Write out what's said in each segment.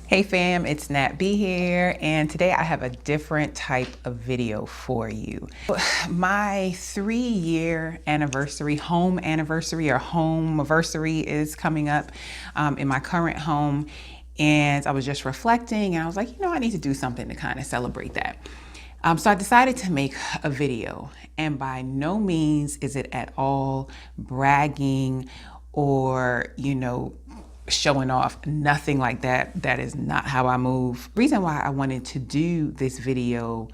Hey fam, it's Nat B here, and today I have a different type of video for you. My 3-year anniversary, home anniversary or home anniversary is coming up in my current home, and I was just reflecting and I was like, I need to do something to kind of celebrate that. So I decided to make a video, and by no means is it at all bragging or, showing off, nothing like that. That is not how I move. The reason why I wanted to do this video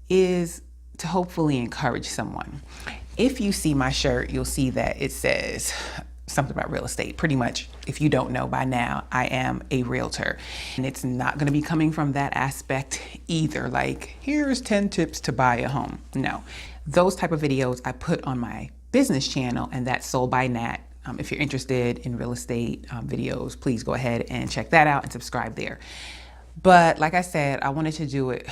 is to hopefully encourage someone. If you see my shirt, you'll see that it says something about real estate. Pretty much, if you don't know by now, I am a realtor. And it's not gonna be coming from that aspect either, like, here's 10 tips to buy a home. No, those type of videos I put on my business channel, and that's Sold by Nat. If you're interested in real estate videos, please go ahead and check that out and subscribe there. But like I said, I wanted to do it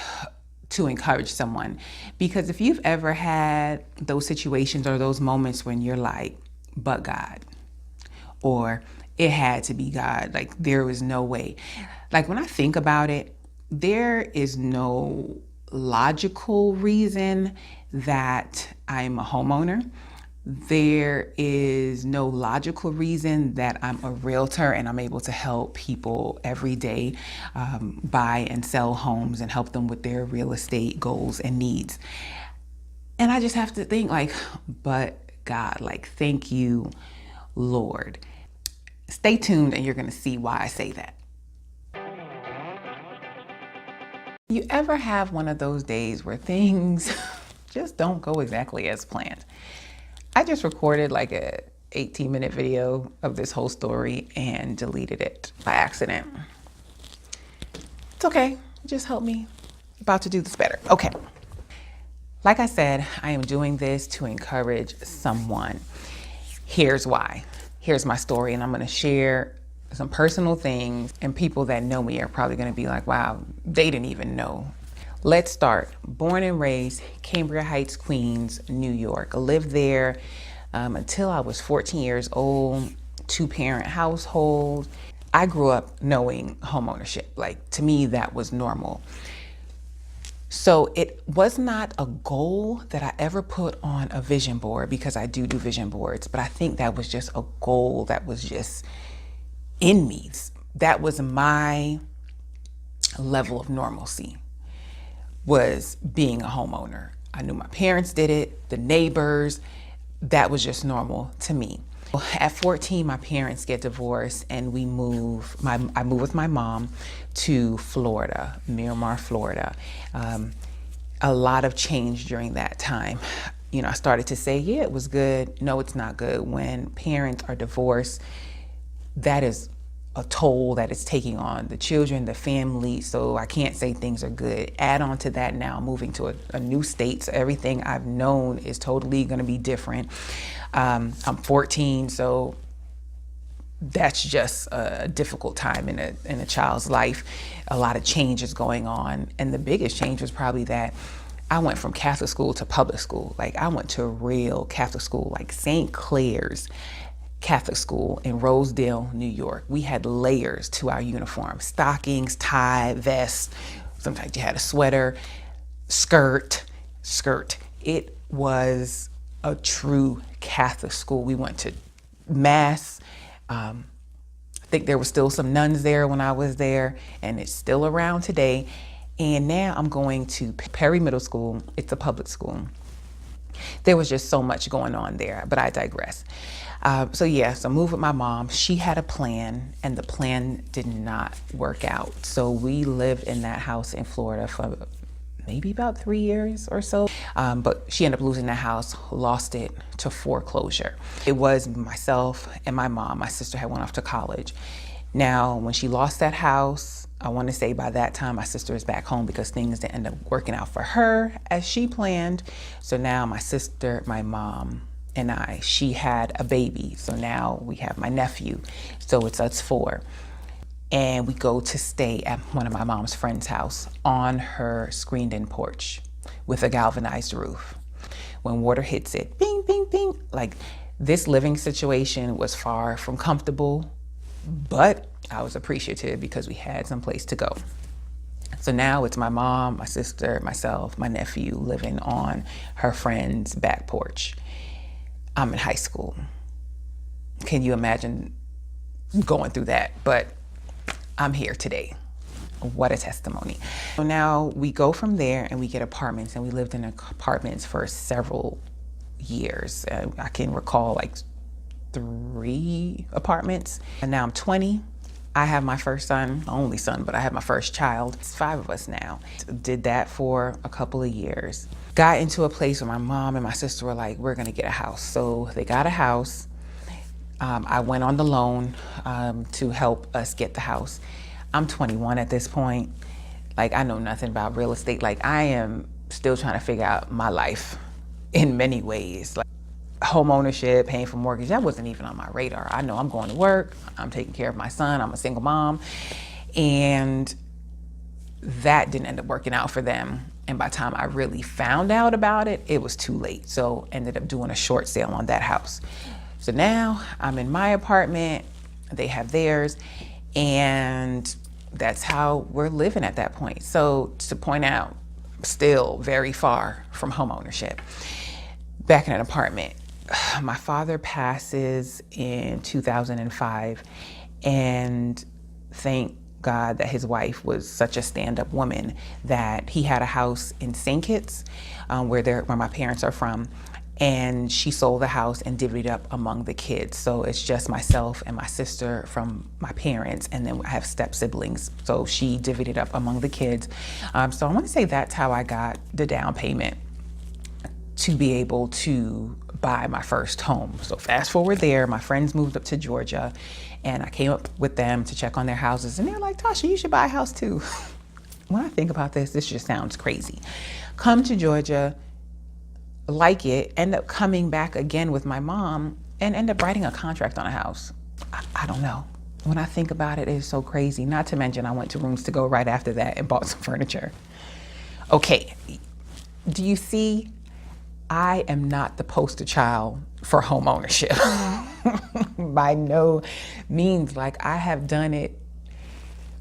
to encourage someone, because if you've ever had those situations or those moments when you're like, but God, or it had to be God, like there was no way. Like when I think about it, there is no logical reason that I'm a homeowner. There is no logical reason that I'm a realtor and I'm able to help people every day buy and sell homes and help them with their real estate goals and needs. And I just have to think like, but God, like, thank you, Lord. Stay tuned and you're gonna see why I say that. You ever have one of those days where things just don't go exactly as planned? I just recorded like a 18-minute video of this whole story and deleted it by accident. It's okay, just help me about to do this better. Okay. Like I said, I am doing this to encourage someone. Here's why. Here's my story, and I'm gonna share some personal things, and people that know me are probably gonna be like, wow, they didn't even know. Let's start. Born and raised, Cambria Heights, Queens, New York. I lived there until I was 14 years old, 2-parent household. I grew up knowing homeownership. Like, to me, that was normal. So it was not a goal that I ever put on a vision board, because I do vision boards, but I think that was just a goal that was just in me. That was my level of normalcy, was being a homeowner. I knew my parents did it, the neighbors, that was just normal to me. At 14, my parents get divorced and I moved with my mom to Florida, Miramar, Florida. A lot of change during that time. I started to say, yeah, it was good. No, it's not good. When parents are divorced, that is a toll that it's taking on the children, the family. So I can't say things are good. Add on to that now, moving to a new state. So everything I've known is totally going to be different. I'm 14, so that's just a difficult time in a child's life. A lot of change is going on. And the biggest change was probably that I went from Catholic school to public school. Like, I went to a real Catholic school, like St. Clair's Catholic school in Rosedale, New York. We had layers to our uniform: stockings, tie, vest. Sometimes you had a sweater, skirt. It was a true Catholic school. We went to mass. I think there were still some nuns there when I was there, and it's still around today. And now I'm going to Perry Middle School. It's a public school. There was just so much going on there, but I digress. So I moved with my mom. She had a plan, and the plan did not work out. So we lived in that house in Florida for maybe about 3 years or so. But she ended up losing that house, lost it to foreclosure. It was myself and my mom. My sister had went off to college. Now, when she lost that house, I want to say by that time my sister is back home, because things didn't end up working out for her as she planned. So now my sister, my mom, and she had a baby. So now we have my nephew. So it's us 4. And we go to stay at one of my mom's friend's house on her screened-in porch with a galvanized roof. When water hits it, bing, bing, bing. Like, this living situation was far from comfortable but I was appreciative because we had some place to go. So now it's my mom, my sister, myself, my nephew living on her friend's back porch. I'm in high school. Can you imagine going through that? But I'm here today. What a testimony. So now we go from there and we get apartments, and we lived in apartments for several years. I can recall like 3 apartments. And now I'm 20. I have my first son, only son, but I have my first child. It's 5 of us now. Did that for a couple of years. Got into a place where my mom and my sister were like, we're gonna get a house. So they got a house. I went on the loan to help us get the house. I'm 21 at this point. Like, I know nothing about real estate. Like, I am still trying to figure out my life in many ways. Like, home ownership, paying for mortgage, that wasn't even on my radar. I know I'm going to work, I'm taking care of my son, I'm a single mom, and that didn't end up working out for them. And by the time I really found out about it, it was too late. So ended up doing a short sale on that house. So now I'm in my apartment, they have theirs, and that's how we're living at that point. So to point out, still very far from home ownership. Back in an apartment. My father passes in 2005, and thank God that his wife was such a stand-up woman that he had a house in St. Kitts, where my parents are from, and she sold the house and divvied it up among the kids. So it's just myself and my sister from my parents, and then I have step siblings. So she divvied it up among the kids. So I want to say that's how I got the down payment to be able to buy my first home. So fast forward there, my friends moved up to Georgia, and I came up with them to check on their houses, and they're like, Tasha, you should buy a house too. When I think about this just sounds crazy. Come to Georgia, like it, end up coming back again with my mom, and end up writing a contract on a house. I don't know. When I think about it, it's so crazy. Not to mention, I went to Rooms to Go right after that and bought some furniture. Okay, do you see? I am not the poster child for home ownership. By no means. Like, I have done it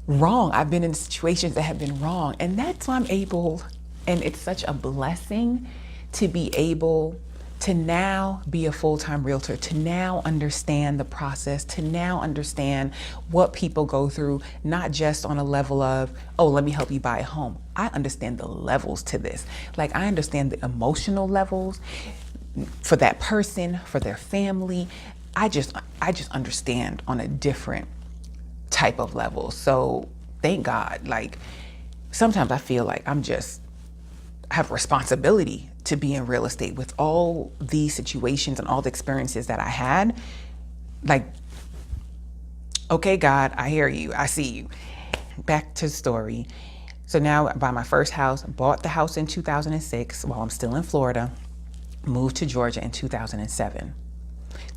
wrong. I've been in situations that have been wrong. And that's why I'm able, and it's such a blessing to be able to now be a full-time realtor, to now understand the process, to now understand what people go through, not just on a level of, oh, let me help you buy a home. I understand the levels to this. Like, I understand the emotional levels for that person, for their family. I just understand on a different type of level. So thank God. Like, sometimes I feel like I have responsibility to be in real estate with all these situations and all the experiences that I had. Like, okay, God, I hear you, I see you. Back to the story. So now I buy my first house, bought the house in 2006 while I'm still in Florida, moved to Georgia in 2007.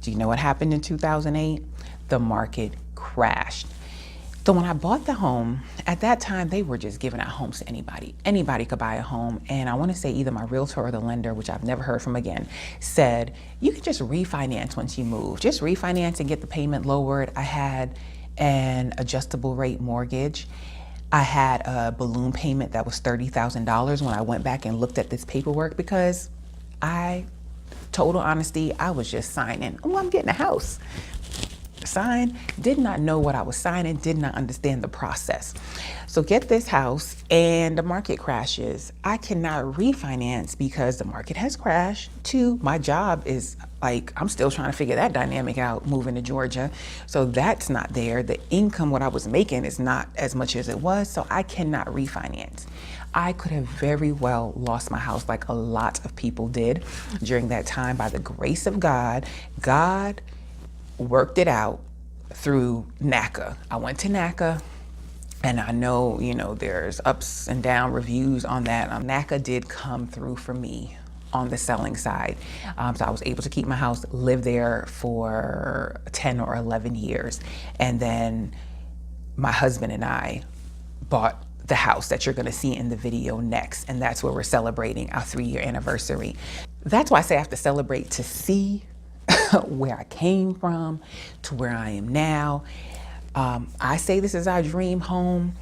Do you know what happened in 2008? The market crashed. So when I bought the home, at that time, they were just giving out homes to anybody. Anybody could buy a home. And I want to say either my realtor or the lender, which I've never heard from again, said, you can just refinance once you move. Just refinance and get the payment lowered. I had an adjustable rate mortgage. I had a balloon payment that was $30,000 when I went back and looked at this paperwork, because total honesty, I was just signing. Oh, I'm getting a house. Signed, did not know what I was signing, did not understand the process. So get this house and the market crashes. I cannot refinance because the market has crashed. 2, my job is like, I'm still trying to figure that dynamic out moving to Georgia. So that's not there. The income, what I was making, is not as much as it was. So I cannot refinance. I could have very well lost my house like a lot of people did during that time. By the grace of God, God worked it out through NACA. I went to NACA, and I know, there's ups and down reviews on that. NACA did come through for me on the selling side. So I was able to keep my house, live there for 10 or 11 years. And then my husband and I bought the house that you're gonna see in the video next. And that's where we're celebrating our 3-year anniversary. That's why I say I have to celebrate to see where I came from to where I am now. I say this is our dream home.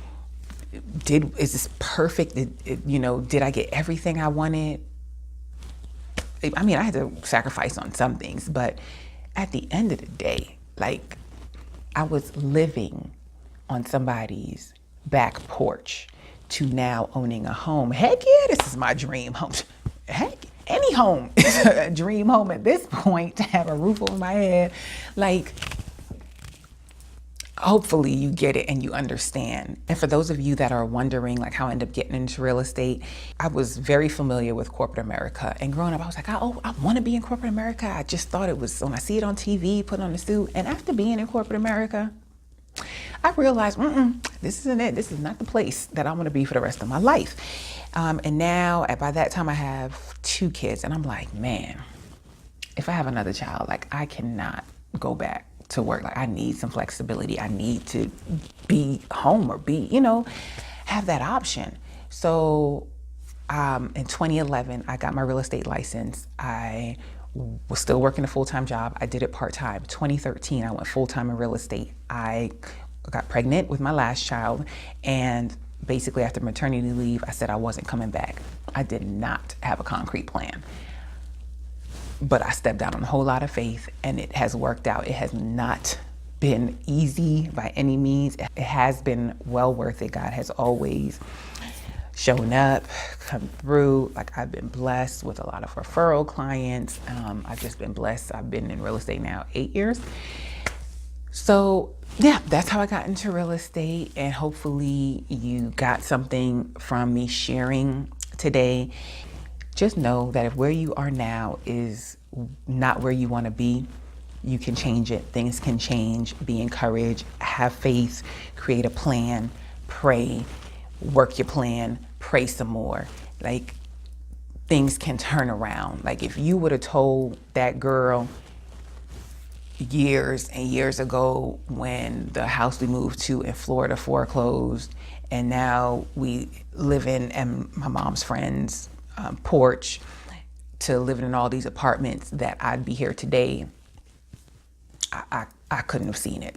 Is this perfect? Did I get everything I wanted? I mean, I had to sacrifice on some things, but at the end of the day, like, I was living on somebody's back porch to now owning a home. Heck yeah, this is my dream home. Heck, any home is a dream home at this point, to have a roof over my head. Like, hopefully you get it and you understand. And for those of you that are wondering like how I ended up getting into real estate, I was very familiar with corporate America. And growing up, I was like, oh, I want to be in corporate America. I just thought it was, when I see it on TV, put on the suit. And after being in corporate America, I realized, this isn't it. This is not the place that I want to be for the rest of my life. And now, by that time, I have 2 kids. And I'm like, man, if I have another child, like, I cannot go back to work. Like, I need some flexibility. I need to be home or have that option. So in 2011, I got my real estate license. I was still working a full-time job. I did it part-time. 2013, I went full-time in real estate. I got pregnant with my last child, and basically after maternity leave, I said I wasn't coming back. I did not have a concrete plan. But I stepped out on a whole lot of faith, and it has worked out. It has not been easy by any means. It has been well worth it. God has always shown up, come through. Like, I've been blessed with a lot of referral clients. I've just been blessed. I've been in real estate now 8 years. So yeah, that's how I got into real estate. And hopefully you got something from me sharing today. Just know that if where you are now is not where you want to be, you can change it. Things can change. Be encouraged. Have faith. Create a plan. Pray. Work your plan. Pray some more. Like, things can turn around. Like, if you would have told that girl years and years ago, when the house we moved to in Florida foreclosed, and now we live in my mom's friend's porch, to living in all these apartments, that I'd be here today, I couldn't have seen it.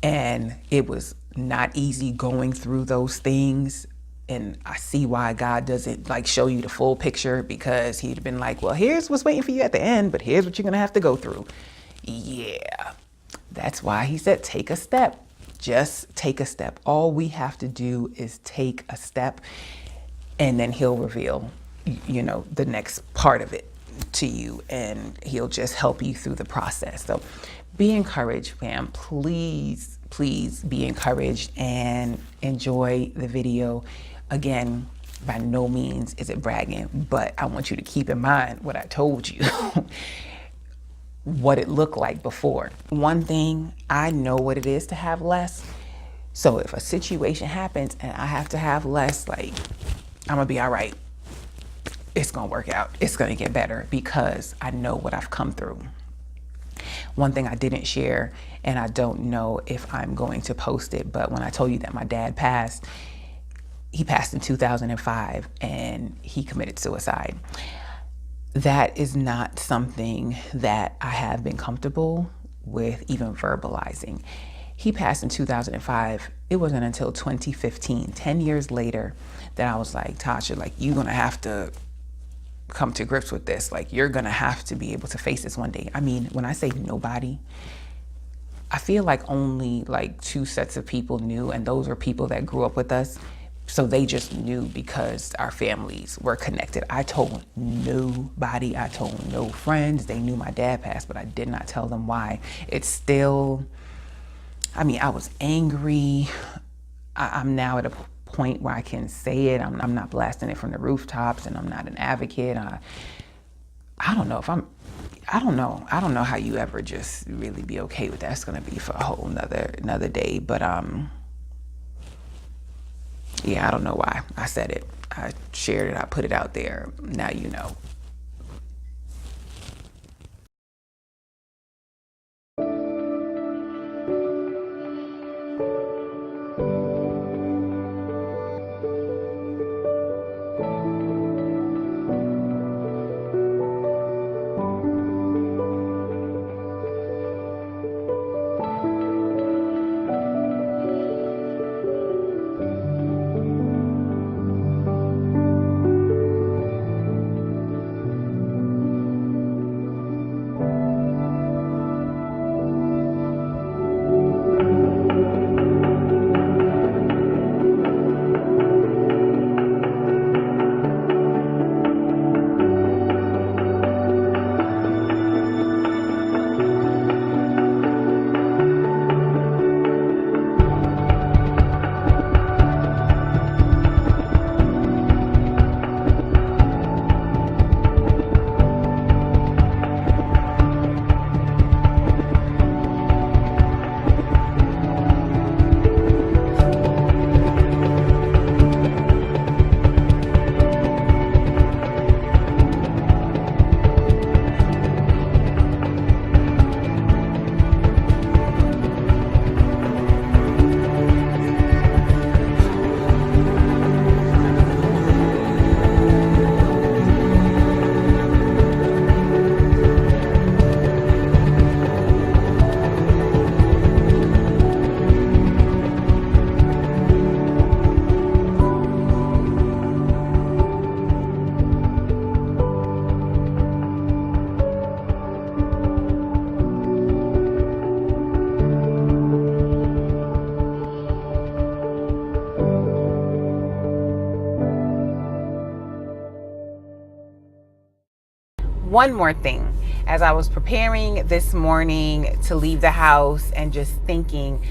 And it was not easy going through those things. And I see why God doesn't like show you the full picture, because he'd have been like, well, here's what's waiting for you at the end, but here's what you're gonna have to go through. Yeah, that's why he said, take a step. Just take a step. All we have to do is take a step, and then he'll reveal, the next part of it to you, and he'll just help you through the process. So be encouraged, fam. Please be encouraged and enjoy the video. Again, by no means is it bragging, but I want you to keep in mind what I told you, what it looked like before. One thing, I know what it is to have less. So if a situation happens and I have to have less, like, I'm gonna be all right. It's gonna work out. It's gonna get better, because I know what I've come through. One thing I didn't share, and I don't know if I'm going to post it, but when I told you that my dad passed, he passed in 2005 and he committed suicide. That is not something that I have been comfortable with even verbalizing. He passed in 2005. It wasn't until 2015, 10 years later, that I was like, Tasha, like, you're gonna have to come to grips with this. Like, you're gonna have to be able to face this one day. I mean, when I say nobody, I feel like only like 2 sets of people knew, and those were people that grew up with us. So they just knew because our families were connected. I told nobody. I told no friends. They knew my dad passed, but I did not tell them why. It's still, I mean, I was angry. I'm now at a point where I can say it. I'm not blasting it from the rooftops, and I'm not an advocate. I don't know if I don't know how you ever just really be okay with that. It's gonna be for a whole another day. But yeah, I don't know why I said it. I shared it, I put it out there. Now you know. One more thing. As I was preparing this morning to leave the house and just thinking,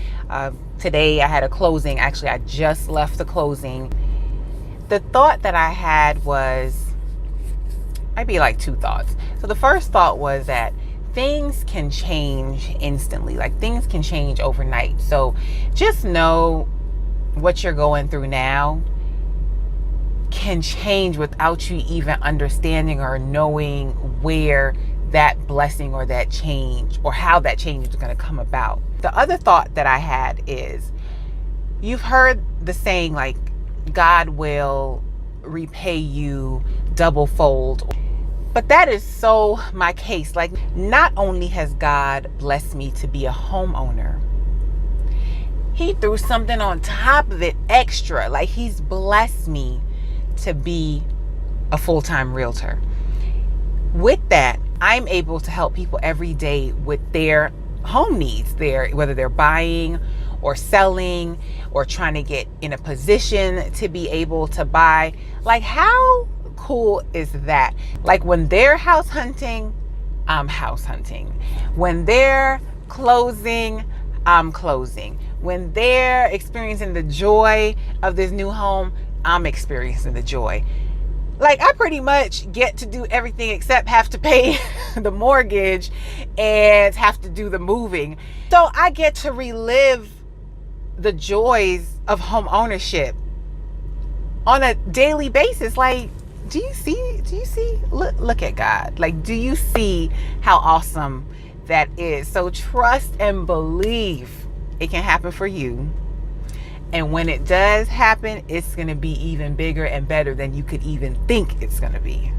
today I had a closing. Actually, I just left the closing. The thought that I had was, might be like two thoughts. So the first thought was that things can change instantly. Like things can change overnight. So just know what you're going through now can change without you even understanding or knowing where that blessing or that change or how that change is going to come about. The other thought that I had is, you've heard the saying like, God will repay you double fold. But that is so my case. Like, not only has God blessed me to be a homeowner, he threw something on top of it extra. Like, he's blessed me to be a full-time realtor. With that, I'm able to help people every day with their home needs, whether they're buying or selling or trying to get in a position to be able to buy. Like, how cool is that? Like, when they're house hunting, I'm house hunting. When they're closing, I'm closing. When they're experiencing the joy of this new home, I'm experiencing the joy. Like, I pretty much get to do everything except have to pay the mortgage and have to do the moving. So I get to relive the joys of home ownership on a daily basis. Like, do you see, look at God. Like, do you see how awesome that is? So trust and believe it can happen for you. And when it does happen, it's going to be even bigger and better than you could even think it's going to be.